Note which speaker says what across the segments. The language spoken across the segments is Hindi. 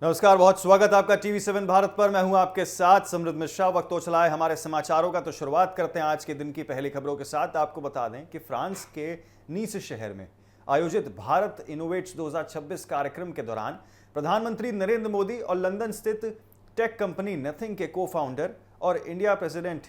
Speaker 1: नमस्कार, बहुत स्वागत आपका टीवी7 भारत पर। मैं हूं आपके साथ समृद्ध मिश्रा। वक्त तो चला है हमारे समाचारों का, तो शुरुआत करते हैं आज के दिन की पहली खबरों के साथ। आपको बता दें कि फ्रांस के नीस शहर में आयोजित भारत इनोवेट्स 2026 कार्यक्रम के दौरान प्रधानमंत्री नरेंद्र मोदी और लंदन स्थित टेक कंपनी नथिंग के को फाउंडर और इंडिया प्रेसिडेंट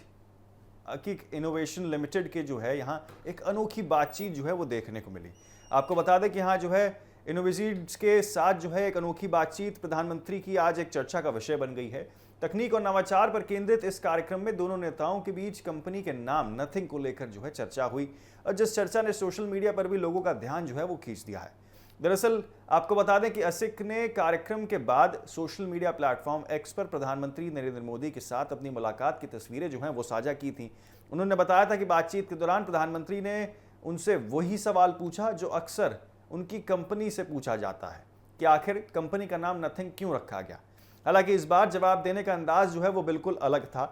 Speaker 1: अकीक इनोवेशन लिमिटेड के जो है यहाँ एक अनोखी बातचीत जो है वो देखने को मिली। आपको बता दें कि यहाँ जो है इनोवेसीड्स के साथ जो है एक अनोखी बातचीत प्रधानमंत्री की आज एक चर्चा का विषय बन गई है। तकनीक और नवाचार पर केंद्रित इस कार्यक्रम में दोनों नेताओं के बीच कंपनी के नाम नथिंग को लेकर जो है चर्चा हुई, और जिस चर्चा ने सोशल मीडिया पर भी लोगों का ध्यान जो है वो खींच दिया है। दरअसल आपको बता दें कि असिक ने कार्यक्रम के बाद सोशल मीडिया प्लेटफॉर्म एक्स पर प्रधानमंत्री नरेंद्र मोदी के साथ अपनी मुलाकात की तस्वीरें जो हैं वो साझा की थी। उन्होंने बताया था कि बातचीत के दौरान प्रधानमंत्री ने उनसे वही सवाल पूछा जो अक्सर उनकी कंपनी से पूछा जाता है कि आखिर कंपनी का नाम नथिंग क्यों रखा गया। हालांकि इस बार जवाब देने का अंदाज जो है वो बिल्कुल अलग था।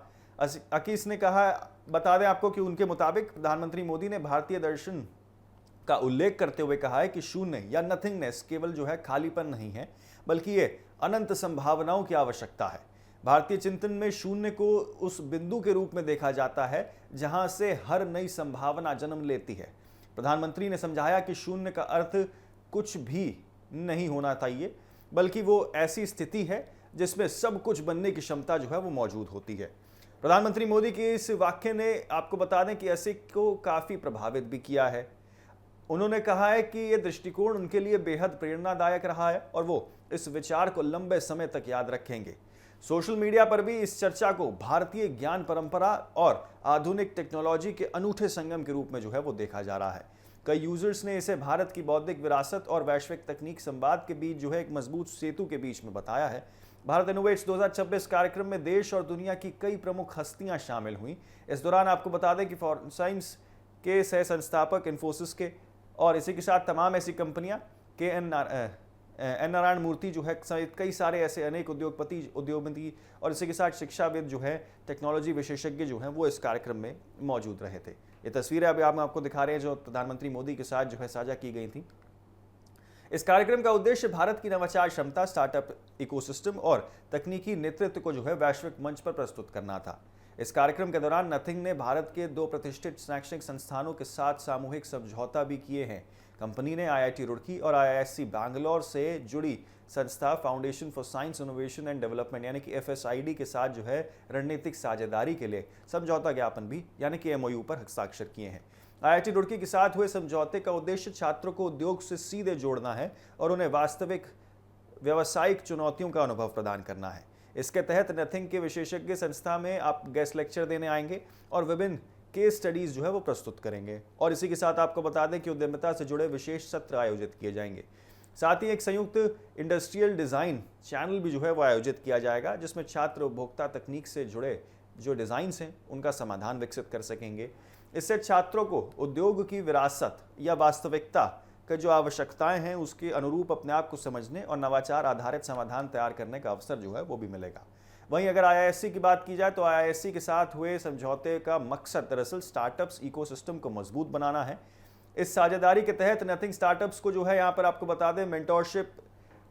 Speaker 1: अकीस ने कहा, बता दें आपको कि उनके मुताबिक प्रधानमंत्री मोदी ने भारतीय दर्शन का उल्लेख करते हुए कहा है कि शून्य या नथिंगनेस केवल जो है खालीपन नहीं है, बल्कि ये अनंत संभावनाओं की आवश्यकता है। भारतीय चिंतन में शून्य को उस बिंदु के रूप में देखा जाता है जहां से हर नई संभावना जन्म लेती है। प्रधानमंत्री ने समझाया कि शून्य का अर्थ कुछ भी नहीं होना चाहिए, बल्कि वो ऐसी स्थिति है जिसमें सब कुछ बनने की क्षमता जो है वो मौजूद होती है। प्रधानमंत्री मोदी के इस वाक्य ने आपको बता दें कि असिक को काफी प्रभावित भी किया है। उन्होंने कहा है कि यह दृष्टिकोण उनके लिए बेहद प्रेरणादायक रहा है और वो इस विचार को लंबे समय तक याद रखेंगे। सोशल मीडिया पर भी इस चर्चा को भारतीय ज्ञान परंपरा और आधुनिक टेक्नोलॉजी के अनूठे संगम के रूप में जो है वो देखा जा रहा है। कई यूजर्स ने इसे भारत की बौद्धिक विरासत और वैश्विक तकनीक संवाद के बीच जो है एक मजबूत सेतु के बीच में बताया है। भारत इनोवेट्स 2026 कार्यक्रम में देश और दुनिया की कई प्रमुख हस्तियां शामिल हुई। इस दौरान आपको बता दें कि फॉरेंसाइंस के सह संस्थापक इन्फोसिस के और इसी के साथ तमाम ऐसी कंपनियां के एन नारायण मूर्ति जो है सहित कई सारे ऐसे अनेक उद्योगपति और इसी के साथ शिक्षाविद जो है, टेक्नोलॉजी विशेषज्ञ जो हैं वो इस कार्यक्रम में मौजूद रहे थे। ये तस्वीरें अभी आप आपको दिखा रहे हैं जो प्रधानमंत्री मोदी के साथ जो है साझा की गई थी। इस कार्यक्रम का उद्देश्य भारत की नवाचार क्षमता, स्टार्टअप इकोसिस्टम और तकनीकी नेतृत्व को जो है वैश्विक मंच पर प्रस्तुत करना था। इस कार्यक्रम के दौरान नथिंग ने भारत के 2 प्रतिष्ठित शैक्षणिक संस्थानों के साथ सामूहिक समझौता भी किए हैं। कंपनी ने IIT रुड़की और IISc बैंगलोर से जुड़ी संस्था foundation for science innovation and development यानी कि FSID के साथ जो है रणनीतिक साझेदारी के लिए समझौता ज्ञापन भी यानी कि MOU पर हस्ताक्षर किए हैं। IIT रुड़की के साथ हुए समझौते का उद्देश्य छात्रों को उद्योग से सीधे जोड़ना है और उन्हें वास्तविक व्यावसायिक चुनौतियों का अनुभव प्रदान करना है। इसके तहत नथिंग के विशेषज्ञ संस्था में आप गेस्ट लेक्चर देने आएंगे और विभिन्न केस स्टडीज जो है वो प्रस्तुत करेंगे, और इसी के साथ आपको बता दें कि उद्यमिता से जुड़े विशेष सत्र आयोजित किए जाएंगे। साथ ही एक संयुक्त इंडस्ट्रियल डिजाइन चैनल भी जो है वो आयोजित किया जाएगा, जिसमें छात्र उपभोक्ता तकनीक से जुड़े जो डिजाइन्स हैं उनका समाधान विकसित कर सकेंगे। इससे छात्रों को उद्योग की विरासत या वास्तविकता की जो आवश्यकताएं हैं उसके अनुरूप अपने आप को समझने और नवाचार आधारित समाधान तैयार करने का अवसर जो है वो भी मिलेगा। वहीं अगर IISc की बात की जाए तो IISc के साथ हुए समझौते का मकसद दरअसल स्टार्टअप्स इकोसिस्टम को मजबूत बनाना है। इस साझेदारी के तहत नथिंग स्टार्टअप्स को जो है यहाँ पर आपको बता दें मेंटोरशिप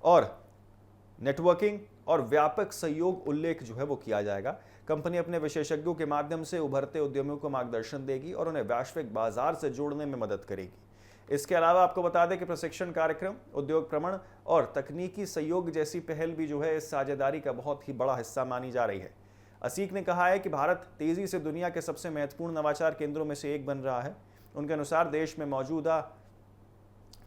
Speaker 1: और नेटवर्किंग और व्यापक सहयोग उल्लेख जो है वो किया जाएगा। कंपनी अपने विशेषज्ञों के माध्यम से उभरते उद्यमियों को मार्गदर्शन देगी और उन्हें वैश्विक बाजार से जोड़ने में मदद करेगी। इसके अलावा आपको बता दें कि प्रशिक्षण कार्यक्रम, उद्योग भ्रमण और तकनीकी सहयोग जैसी पहल भी जो है इस साझेदारी का बहुत ही बड़ा हिस्सा मानी जा रही है। असीक ने कहा है कि भारत तेजी से दुनिया के सबसे महत्वपूर्ण नवाचार केंद्रों में से एक बन रहा है। उनके अनुसार देश में मौजूदा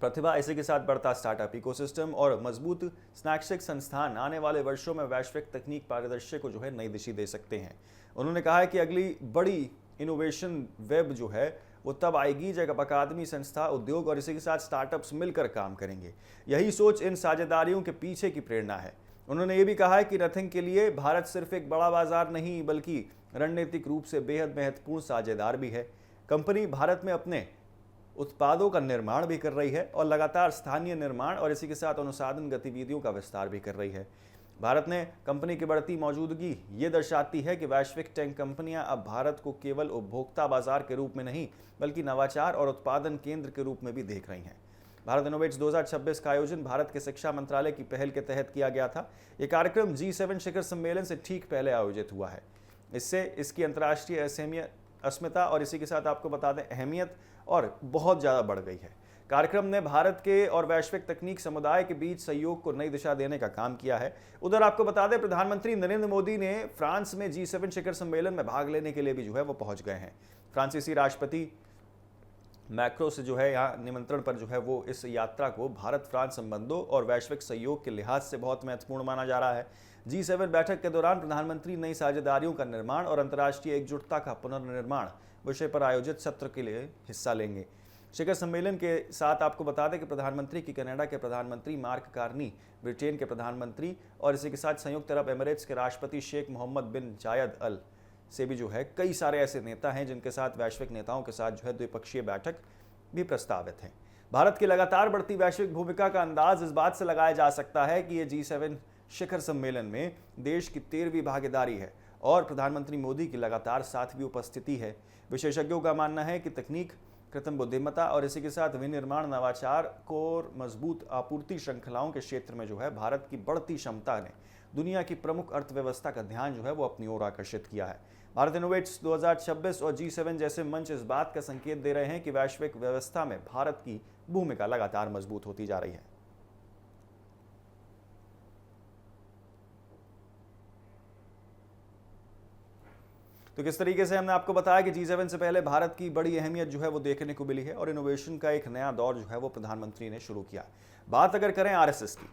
Speaker 1: प्रतिभा, इसी के साथ बढ़ता स्टार्टअप इकोसिस्टम और मजबूत शैक्षिक संस्थान आने वाले वर्षों में वैश्विक तकनीक परिदृश्य को जो है नई दिशा दे सकते हैं। उन्होंने कहा है कि अगली बड़ी इनोवेशन वेब जो है वो तब आएगी जब अकादमी, संस्था, उद्योग और इसी के साथ स्टार्टअप्स मिलकर काम करेंगे। यही सोच इन साझेदारियों के पीछे की प्रेरणा है। उन्होंने ये भी कहा है कि नथिंग के लिए भारत सिर्फ एक बड़ा बाजार नहीं बल्कि रणनीतिक रूप से बेहद महत्वपूर्ण साझेदार भी है। कंपनी भारत में अपने उत्पादों का निर्माण भी कर रही है और लगातार स्थानीय निर्माण और इसी के साथ अनुसंधान गतिविधियों का विस्तार भी कर रही है। भारत ने कंपनी की बढ़ती मौजूदगी ये दर्शाती है कि वैश्विक टेक कंपनियां अब भारत को केवल उपभोक्ता बाजार के रूप में नहीं बल्कि नवाचार और उत्पादन केंद्र के रूप में भी देख रही हैं। भारत इनोवेट्स 2026 का आयोजन भारत के शिक्षा मंत्रालय की पहल के तहत किया गया था। यह कार्यक्रम G7 शिखर सम्मेलन से ठीक पहले आयोजित हुआ है। इससे इसकी अंतर्राष्ट्रीय अस्मिता और इसी के साथ आपको बता दें अहमियत और बहुत ज़्यादा बढ़ गई है। कार्यक्रम ने भारत के और वैश्विक तकनीक समुदाय के बीच सहयोग को नई दिशा देने का काम किया है। उधर आपको बता दें प्रधानमंत्री नरेंद्र मोदी ने फ्रांस में G7 शिखर सम्मेलन में भाग लेने के लिए भी वो पहुंच गए हैं। फ्रांसीसी राष्ट्रपति मैक्रो से यहाँ निमंत्रण पर वो इस यात्रा को भारत फ्रांस संबंधों और वैश्विक सहयोग के लिहाज से बहुत महत्वपूर्ण माना जा रहा है। G7 बैठक के दौरान प्रधानमंत्री नई साझेदारियों का निर्माण और अंतर्राष्ट्रीय एकजुटता का पुनर्निर्माण विषय पर आयोजित सत्र के लिए हिस्सा लेंगे। शिखर सम्मेलन के साथ आपको बता दें कि प्रधानमंत्री की कनाडा के प्रधानमंत्री मार्क कार्नी, ब्रिटेन के प्रधानमंत्री और इसी के साथ संयुक्त अरब एमिरेट्स के राष्ट्रपति शेख मोहम्मद बिन जायद अल से भी कई सारे ऐसे नेता हैं जिनके साथ वैश्विक नेताओं के साथ द्विपक्षीय बैठक भी प्रस्तावित है। भारत की लगातार बढ़ती वैश्विक भूमिका का अंदाज इस बात से लगाया जा सकता है कि ये G7 शिखर सम्मेलन में देश की 13वीं भागीदारी है और प्रधानमंत्री मोदी की लगातार 7वीं उपस्थिति है। विशेषज्ञों का मानना है कि तकनीक, कृत्रिम बुद्धिमत्ता और इसी के साथ विनिर्माण, नवाचार को मजबूत आपूर्ति श्रृंखलाओं के क्षेत्र में भारत की बढ़ती क्षमता ने दुनिया की प्रमुख अर्थव्यवस्था का ध्यान वो अपनी ओर आकर्षित किया है। भारत इनोवेट्स 2026 और G7 जैसे मंच इस बात का संकेत दे रहे हैं कि वैश्विक व्यवस्था में भारत की भूमिका लगातार मजबूत होती जा रही है। तो किस तरीके से हमने आपको बताया कि G7 से पहले भारत की बड़ी अहमियत वो देखने को मिली है और इनोवेशन का एक नया दौर वो प्रधानमंत्री ने शुरू किया। बात अगर करें RSS की,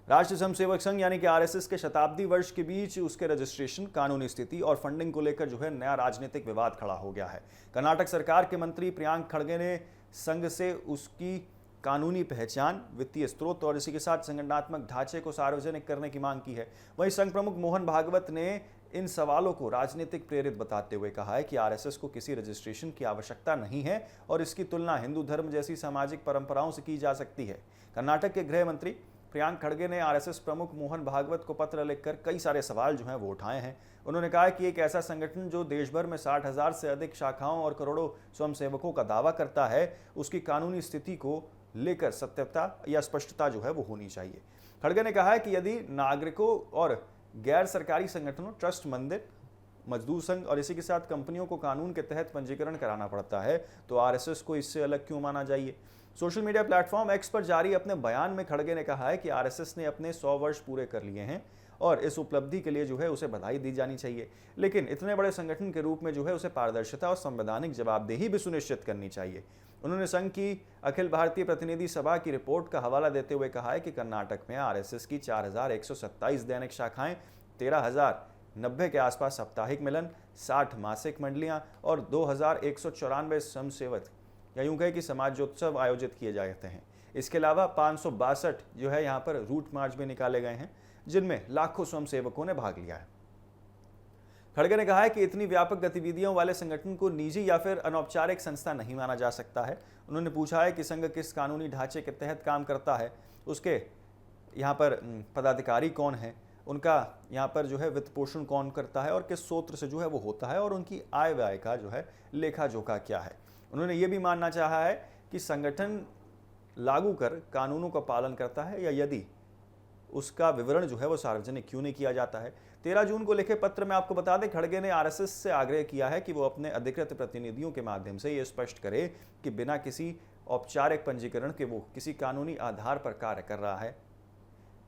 Speaker 1: राष्ट्रीय स्वयंसेवक संघ यानी कि RSS के शताब्दी वर्ष के बीच उसके रजिस्ट्रेशन, कानूनी स्थिति और फंडिंग को लेकर नया राजनीतिक विवाद खड़ा हो गया है। कर्नाटक सरकार के मंत्री प्रियांक खड़गे ने संघ से उसकी कानूनी पहचान, वित्तीय स्रोत और इसी के साथ संगठनात्मक ढांचे को सार्वजनिक करने की मांग की है। वहीं संघ प्रमुख मोहन भागवत ने इन सवालों को राजनीतिक प्रेरित बताते हुए कहा है कि RSS को किसी रजिस्ट्रेशन की आवश्यकता नहीं है और इसकी तुलना हिंदू धर्म जैसी सामाजिक परंपराओं से की जा सकती है। कर्नाटक के गृह मंत्री प्रियांक खड़गे ने RSS प्रमुख मोहन भागवत को पत्र लिखकर कई सारे सवाल वो उठाए हैं। उन्होंने कहा कि एक ऐसा संगठन जो देश भर में 60,000 से अधिक शाखाओं और करोड़ों स्वयंसेवकों का दावा करता है, उसकी कानूनी स्थिति को लेकर सत्यता या स्पष्टता वो होनी चाहिए। खड़गे ने कहा है कि यदि नागरिकों और गैर सरकारी संगठनों, ट्रस्ट, मंदिर, मजदूर संघ और इसी के साथ कंपनियों को कानून के तहत पंजीकरण कराना पड़ता है तो RSS को इससे अलग क्यों माना जाइए। सोशल मीडिया प्लेटफॉर्म X पर जारी अपने बयान में खड़गे ने कहा है कि RSS ने अपने 100 वर्ष पूरे कर लिए हैं और इस उपलब्धि के लिए उसे बधाई दी जानी चाहिए, लेकिन इतने बड़े संगठन के रूप में उसे पारदर्शिता और संवैधानिक जवाबदेही भी सुनिश्चित करनी चाहिए। उन्होंने संघ की अखिल भारतीय प्रतिनिधि सभा की रिपोर्ट का हवाला देते हुए कहा है कि कर्नाटक में RSS की 4,127 दैनिक शाखाएं, 13,090 के आसपास साप्ताहिक मिलन, 60 मासिक मंडलियां और 2,194 स्वयंसेवक या यूं कहे कि समाजोत्सव आयोजित किए जाते हैं। इसके अलावा 562 यहाँ पर रूट मार्च भी निकाले गए हैं जिनमें लाखों स्वयंसेवकों ने भाग लिया है। खड़गे ने कहा है कि इतनी व्यापक गतिविधियों वाले संगठन को निजी या फिर अनौपचारिक संस्था नहीं माना जा सकता है। उन्होंने पूछा है कि संघ किस कानूनी ढांचे के तहत काम करता है, उसके यहाँ पर पदाधिकारी कौन है, उनका यहाँ पर वित्त पोषण कौन करता है और किस सूत्र से वो होता है और उनकी आय व्यय का लेखा जोखा क्या है। उन्होंने ये भी मानना चाहा है कि संगठन लागू कर कानूनों का पालन करता है या यदि उसका विवरण वो सार्वजनिक क्यों नहीं किया जाता है। 13 जून को लिखे पत्र में आपको बता दें खड़गे ने RSS से आग्रह किया है कि वो अपने अधिकृत प्रतिनिधियों के माध्यम से ये स्पष्ट करे कि बिना किसी औपचारिक पंजीकरण के वो किसी कानूनी आधार पर कार्य कर रहा है।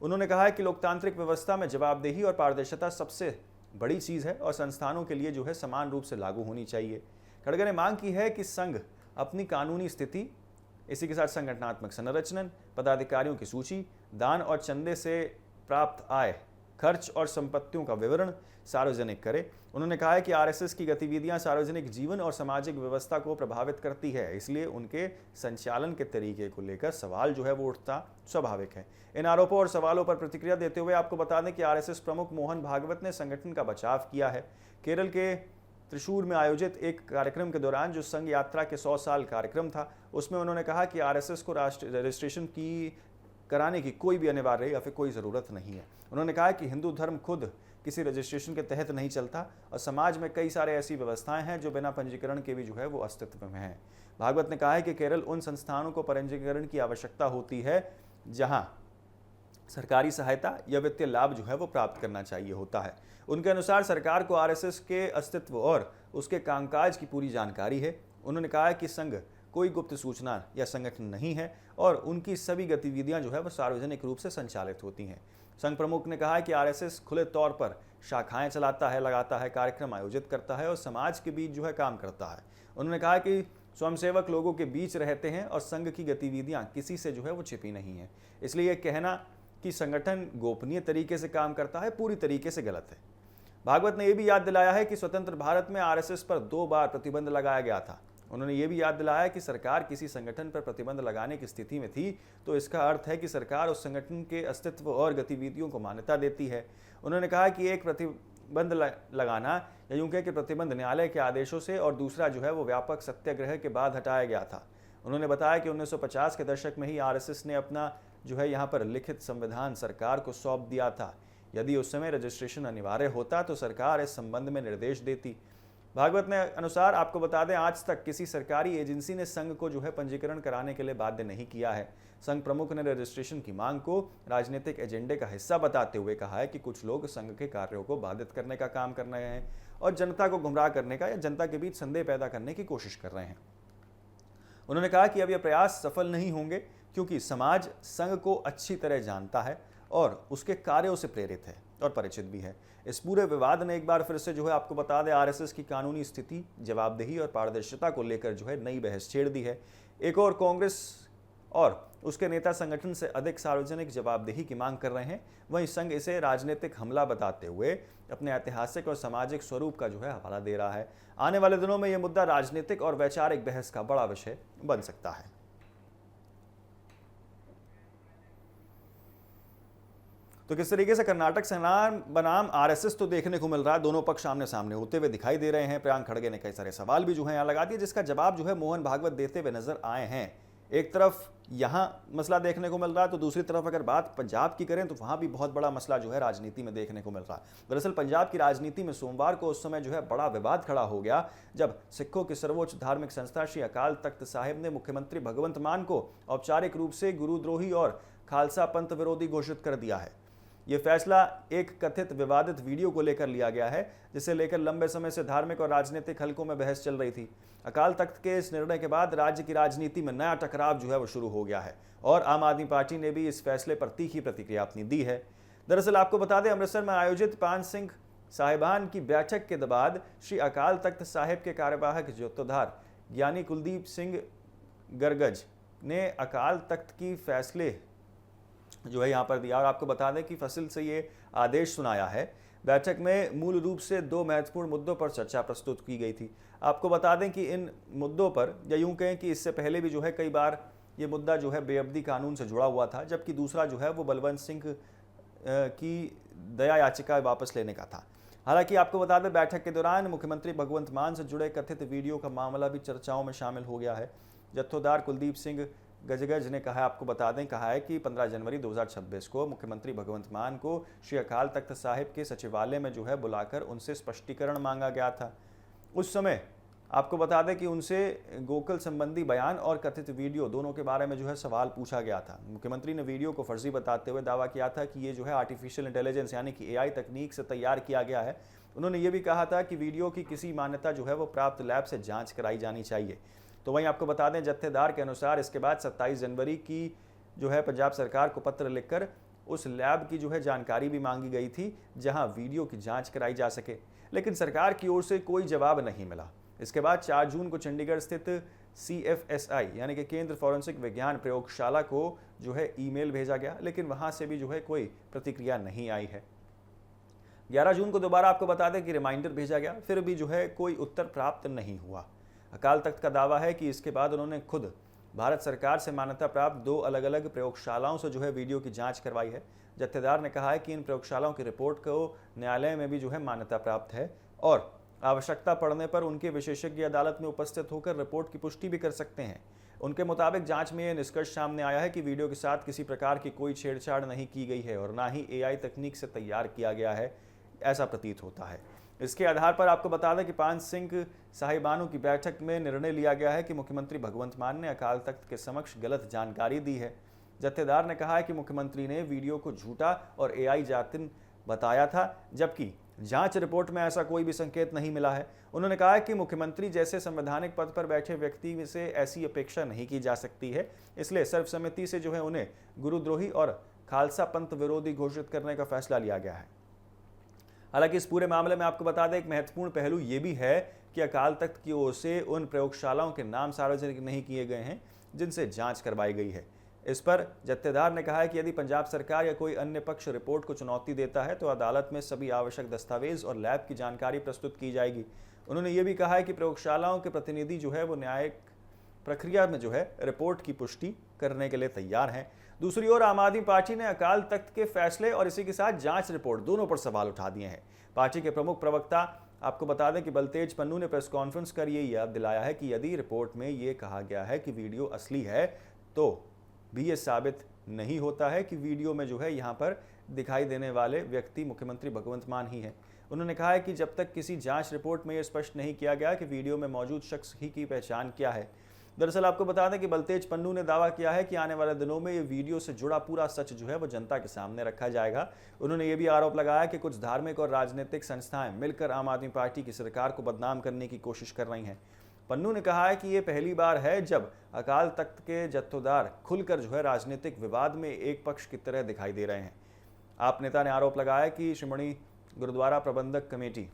Speaker 1: उन्होंने कहा है कि लोकतांत्रिक व्यवस्था में जवाबदेही और पारदर्शिता सबसे बड़ी चीज़ है और संस्थानों के लिए समान रूप से लागू होनी चाहिए। खड़गे ने मांग की है कि संघ अपनी कानूनी स्थिति, इसी के साथ संगठनात्मक संरचना, पदाधिकारियों की सूची, दान और चंदे से प्राप्त आय, खर्च और संपत्तियों का विवरण सार्वजनिक करे। उन्होंने कहा है कि RSS की गतिविधियां सार्वजनिक जीवन और सामाजिक व्यवस्था को प्रभावित करती है, इसलिए उनके संचालन के तरीके को लेकर सवाल वो उठता स्वाभाविक है। इन आरोपों और सवालों पर प्रतिक्रिया देते हुए आपको बता दें कि RSS प्रमुख मोहन भागवत ने संगठन का बचाव किया है। केरल के त्रिशूर में आयोजित एक कार्यक्रम के दौरान जो संघ यात्रा के 100 साल कार्यक्रम था, उसमें उन्होंने कहा कि RSS को रजिस्ट्रेशन कराने की कोई भी अनिवार्य या फिर कोई ज़रूरत नहीं है। उन्होंने कहा कि हिंदू धर्म खुद किसी रजिस्ट्रेशन के तहत नहीं चलता और समाज में कई सारे ऐसी व्यवस्थाएं हैं जो बिना पंजीकरण के भी जो है वो अस्तित्व में हैं। भागवत ने कहा है कि केवल उन संस्थानों को पंजीकरण की आवश्यकता होती है जहां सरकारी सहायता या वित्तीय लाभ जो है वो प्राप्त करना चाहिए होता है। उनके अनुसार सरकार को आरएसएस के अस्तित्व और उसके कामकाज की पूरी जानकारी है। उन्होंने कहा है कि संघ कोई गुप्त सूचना या संगठन नहीं है और उनकी सभी गतिविधियां जो है वो सार्वजनिक रूप से संचालित होती हैं। संघ प्रमुख ने कहा है कि आरएसएस खुले तौर पर शाखाएं चलाता है, लगाता है, कार्यक्रम आयोजित करता है और समाज के बीच जो है काम करता है। उन्होंने कहा कि स्वयंसेवक लोगों के बीच रहते हैं और संघ की गतिविधियां किसी से जो है वो छिपी नहीं है, इसलिए कहना कि संगठन गोपनीय तरीके से काम करता है पूरी तरीके से गलत है। भागवत ने यह भी याद दिलाया है कि स्वतंत्र भारत में आरएसएस पर 2 बार प्रतिबंध लगाया गया था। उन्होंने ये भी याद दिलाया कि सरकार किसी संगठन पर प्रतिबंध लगाने की स्थिति में थी तो इसका अर्थ है कि सरकार उस संगठन के अस्तित्व और गतिविधियों को मान्यता देती है। उन्होंने कहा कि एक प्रतिबंध लगाना या यूं कहें कि प्रतिबंध न्यायालय के आदेशों से और दूसरा जो है वो व्यापक सत्याग्रह के बाद हटाया गया था। उन्होंने बताया कि 1950 के दशक में ही आरएसएस ने अपना जो है यहाँ पर लिखित संविधान सरकार को सौंप दिया था। यदि उस समय रजिस्ट्रेशन अनिवार्य होता तो सरकार इस संबंध में निर्देश देती। भागवत ने अनुसार आपको बता दें, आज तक किसी सरकारी एजेंसी ने संघ को जो है पंजीकरण कराने के लिए बाध्य नहीं किया है। संघ प्रमुख ने रजिस्ट्रेशन की मांग को राजनीतिक एजेंडे का हिस्सा बताते हुए कहा है कि कुछ लोग संघ के कार्यों को बाधित करने का काम कर रहे हैं और जनता को गुमराह करने का या जनता के बीच संदेह पैदा करने की कोशिश कर रहे हैं। उन्होंने कहा कि अब यह प्रयास सफल नहीं होंगे क्योंकि समाज संघ को अच्छी तरह जानता है और उसके कार्यों से प्रेरित है और परिचित भी है। इस पूरे विवाद ने एक बार फिर से जो है आपको बता दें आरएसएस की कानूनी स्थिति, जवाबदेही और पारदर्शिता को लेकर जो है नई बहस छेड़ दी है। एक और कांग्रेस और उसके नेता संगठन से अधिक सार्वजनिक जवाबदेही की मांग कर रहे हैं, वहीं संघ इसे राजनीतिक हमला बताते हुए अपने ऐतिहासिक और सामाजिक स्वरूप का जो है हवाला दे रहा है। आने वाले दिनों में यह मुद्दा राजनीतिक और वैचारिक बहस का बड़ा विषय बन सकता है। तो किस तरीके से कर्नाटक से नाम बनाम आरएसएस तो देखने को मिल रहा है, दोनों पक्ष आमने सामने होते हुए दिखाई दे रहे हैं। प्रियंक खड़गे ने कई सारे सवाल भी जो है यहाँ लगा दिए जिसका जवाब जो है मोहन भागवत देते हुए नजर आए हैं। एक तरफ यहाँ मसला देखने को मिल रहा है तो दूसरी तरफ अगर बात पंजाब की करें तो वहां भी बहुत बड़ा मसला जो है राजनीति में देखने को मिल रहा है। दरअसल पंजाब की राजनीति में सोमवार को उस समय जो है बड़ा विवाद खड़ा हो गया जब सिखों की सर्वोच्च धार्मिक संस्था श्री अकाल तख्त साहिब ने मुख्यमंत्री भगवंत मान को औपचारिक रूप से गुरुद्रोही और खालसा पंथ विरोधी घोषित कर दिया है। ये फैसला एक कथित विवादित वीडियो को लेकर लिया गया है जिसे लेकर लंबे समय से धार्मिक और राजनीतिक हलकों में बहस चल रही थी। अकाल तख्त के इस निर्णय के बाद राज्य की राजनीति में नया टकराव जो है वो शुरू हो गया है और आम आदमी पार्टी ने भी इस फैसले पर तीखी प्रतिक्रिया अपनी दी है। दरअसल आपको बता दें अमृतसर में आयोजित पान सिंह साहिबान की बैठक के बाद श्री अकाल तख्त साहिब के कार्यवाहक जोतोधार ज्ञानी कुलदीप सिंह गरगज ने अकाल तख्त की फैसले जो है यहाँ पर दिया और आपको बता दें कि फसिल से ये आदेश सुनाया है। बैठक में मूल रूप से 2 महत्वपूर्ण मुद्दों पर चर्चा प्रस्तुत की गई थी। आपको बता दें कि इन मुद्दों पर या यूं कहें कि इससे पहले भी जो है कई बार ये मुद्दा जो है बेअब्दी कानून से जुड़ा हुआ था, जबकि दूसरा जो है वो बलवंत सिंह की दया याचिका वापस लेने का था। हालांकि आपको बता दें बैठक के दौरान मुख्यमंत्री भगवंत मान से जुड़े कथित वीडियो का मामला भी चर्चाओं में शामिल हो गया है। जत्थोदार कुलदीप सिंह गजगज ने कहा आपको बता दें कहा है कि 15 जनवरी 2026 को मुख्यमंत्री भगवंत मान को श्री अकाल तख्त साहिब के सचिवालय में जो है बुलाकर उनसे स्पष्टीकरण मांगा गया था। उस समय आपको बता दें कि उनसे गोकुल संबंधी बयान और कथित वीडियो दोनों के बारे में जो है सवाल पूछा गया था। मुख्यमंत्री ने वीडियो को फर्जी बताते हुए दावा किया था कि ये जो है आर्टिफिशियल इंटेलिजेंस यानी कि एआई तकनीक से तैयार किया गया है। उन्होंने ये भी कहा था कि वीडियो की किसी मान्यता जो है वो प्राप्त लैब से जाँच कराई जानी चाहिए। तो वहीं आपको बता दें जत्थेदार के अनुसार इसके बाद 27 जनवरी की जो है पंजाब सरकार को पत्र लिखकर उस लैब की जो है जानकारी भी मांगी गई थी जहां वीडियो की जांच कराई जा सके, लेकिन सरकार की ओर से कोई जवाब नहीं मिला। इसके बाद 4 जून को चंडीगढ़ स्थित CFSI यानी कि केंद्र फॉरेंसिक विज्ञान प्रयोगशाला को जो है ईमेल भेजा गया, लेकिन वहां से भी जो है कोई प्रतिक्रिया नहीं आई है। 11 जून को दोबारा आपको बता दें कि रिमाइंडर भेजा गया, फिर भी जो है कोई उत्तर प्राप्त नहीं हुआ। अकाल तख्त का दावा है कि इसके बाद उन्होंने खुद भारत सरकार से मान्यता प्राप्त 2 अलग अलग प्रयोगशालाओं से जो है वीडियो की जांच करवाई है। जत्थेदार ने कहा है कि इन प्रयोगशालाओं की रिपोर्ट को न्यायालय में भी जो है मान्यता प्राप्त है और आवश्यकता पड़ने पर उनके विशेषज्ञ अदालत में उपस्थित होकर रिपोर्ट की पुष्टि भी कर सकते हैं। उनके मुताबिक जांच में यह निष्कर्ष सामने आया है कि वीडियो के साथ किसी प्रकार की कोई छेड़छाड़ नहीं की गई है और ना ही AI तकनीक से तैयार किया गया है। ऐसा प्रतीत होता है। इसके आधार पर आपको बता दें कि 5 सिंह साहिबानों की बैठक में निर्णय लिया गया है कि मुख्यमंत्री भगवंत मान ने अकाल तख्त के समक्ष गलत जानकारी दी है। जत्थेदार ने कहा है कि मुख्यमंत्री ने वीडियो को झूठा और एआई जातिन बताया था, जबकि जांच रिपोर्ट में ऐसा कोई भी संकेत नहीं मिला है। उन्होंने कहा कि मुख्यमंत्री जैसे संवैधानिक पद पर बैठे व्यक्ति से ऐसी अपेक्षा नहीं की जा सकती है, इसलिए सर्वसम्मति से उन्हें गुरुद्रोही और खालसा पंथ विरोधी घोषित करने का फैसला लिया गया है। हालांकि इस पूरे मामले में आपको बता दें, एक महत्वपूर्ण पहलू ये भी है कि अकाल तख्त की ओर से उन प्रयोगशालाओं के नाम सार्वजनिक नहीं किए गए हैं जिनसे जांच करवाई गई है। इस पर जत्थेदार ने कहा है कि यदि पंजाब सरकार या कोई अन्य पक्ष रिपोर्ट को चुनौती देता है तो अदालत में सभी आवश्यक दस्तावेज और लैब की जानकारी प्रस्तुत की जाएगी। उन्होंने ये भी कहा है कि प्रयोगशालाओं के प्रतिनिधि वो न्यायिक प्रक्रिया में रिपोर्ट की पुष्टि करने के लिए तैयार हैं। दूसरी ओर आम आदमी पार्टी ने अकाल तख्त के फैसले और इसी के साथ जांच रिपोर्ट दोनों पर सवाल उठा दिए हैं। पार्टी के प्रमुख प्रवक्ता आपको बता दें कि बलतेज पन्नू ने प्रेस कॉन्फ्रेंस कर ये याद दिलाया है कि यदि रिपोर्ट में ये कहा गया है कि वीडियो असली है तो भी ये साबित नहीं होता है कि वीडियो में यहाँ पर दिखाई देने वाले व्यक्ति मुख्यमंत्री भगवंत मान ही है। उन्होंने कहा है कि जब तक किसी जांच रिपोर्ट में यह स्पष्ट नहीं किया गया कि वीडियो में मौजूद शख्स ही की पहचान क्या है। दरअसल आपको बता दें कि बलतेज पन्नू ने दावा किया है कि आने वाले दिनों में ये वीडियो से जुड़ा पूरा सच वो जनता के सामने रखा जाएगा। उन्होंने ये भी आरोप लगाया कि कुछ धार्मिक और राजनीतिक संस्थाएं मिलकर आम आदमी पार्टी की सरकार को बदनाम करने की कोशिश कर रही हैं। पन्नू ने कहा है कि ये पहली बार है जब अकाल तख्त के जत्थेदार खुलकर राजनीतिक विवाद में एक पक्ष की तरह दिखाई दे रहे हैं। आप नेता ने आरोप लगाया कि श्रोमणी गुरुद्वारा प्रबंधक कमेटी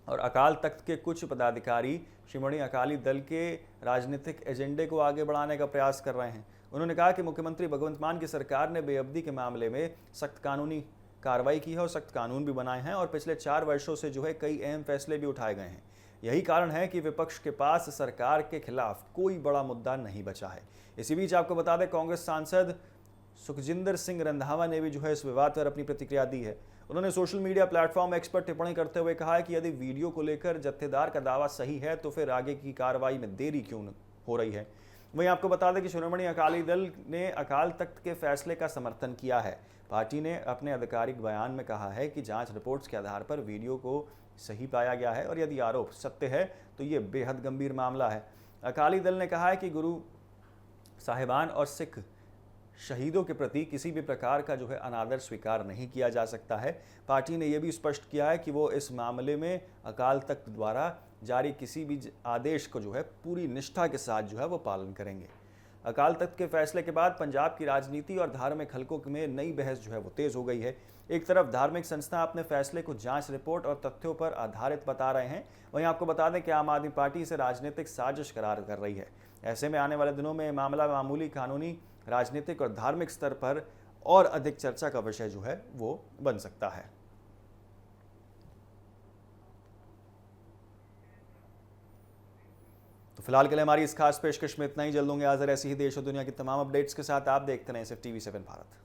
Speaker 1: और अकाल तख्त के कुछ पदाधिकारी श्रोमणी अकाली दल के राजनीतिक एजेंडे को आगे बढ़ाने का प्रयास कर रहे हैं। उन्होंने कहा कि मुख्यमंत्री भगवंत मान की सरकार ने बेअदबी के मामले में सख्त कानूनी कार्रवाई की है और सख्त कानून भी बनाए हैं और पिछले 4 वर्षों से कई अहम फैसले भी उठाए गए हैं। यही कारण है कि विपक्ष के पास सरकार के खिलाफ कोई बड़ा मुद्दा नहीं बचा है। इसी बीच आपको बता दें, कांग्रेस सांसद सुखजिंदर सिंह रंधावा ने भी इस विवाद पर अपनी प्रतिक्रिया दी है। उन्होंने सोशल मीडिया प्लेटफॉर्म एक्स पर टिप्पणी करते हुए कहा है कि यदि वीडियो को लेकर जत्थेदार का दावा सही है तो फिर आगे की कार्रवाई में देरी क्यों हो रही है। वहीं आपको बता दें कि श्रोमणी अकाली दल ने अकाल तख्त के फैसले का समर्थन किया है। पार्टी ने अपने आधिकारिक बयान में कहा है कि जांच रिपोर्ट्स के आधार पर वीडियो को सही पाया गया है और यदि आरोप सत्य है तो ये बेहद गंभीर मामला है। अकाली दल ने कहा है कि गुरु साहिबान और सिख शहीदों के प्रति किसी भी प्रकार का अनादर स्वीकार नहीं किया जा सकता है। पार्टी ने यह भी स्पष्ट किया है कि वो इस मामले में अकाल तख्त द्वारा जारी किसी भी आदेश को पूरी निष्ठा के साथ वो पालन करेंगे। अकाल तख्त के फैसले के बाद पंजाब की राजनीति और धार्मिक हलकों में नई बहस वो तेज हो गई है। एक तरफ धार्मिक संस्था अपने फैसले को जांच रिपोर्ट और तथ्यों पर आधारित बता रहे हैं, वहीं आपको बता दें कि आम आदमी पार्टी इसे राजनीतिक साजिश करार कर रही है। ऐसे में आने वाले दिनों में मामला मामूली कानूनी, राजनीतिक और धार्मिक स्तर पर और अधिक चर्चा का विषय वो बन सकता है। तो फिलहाल के लिए हमारी इस खास पेशकश में इतना ही। जल्द होंगे हाजिर ऐसी ही देश और दुनिया की तमाम अपडेट्स के साथ। आप देखते रहें सिर्फ TV7 भारत।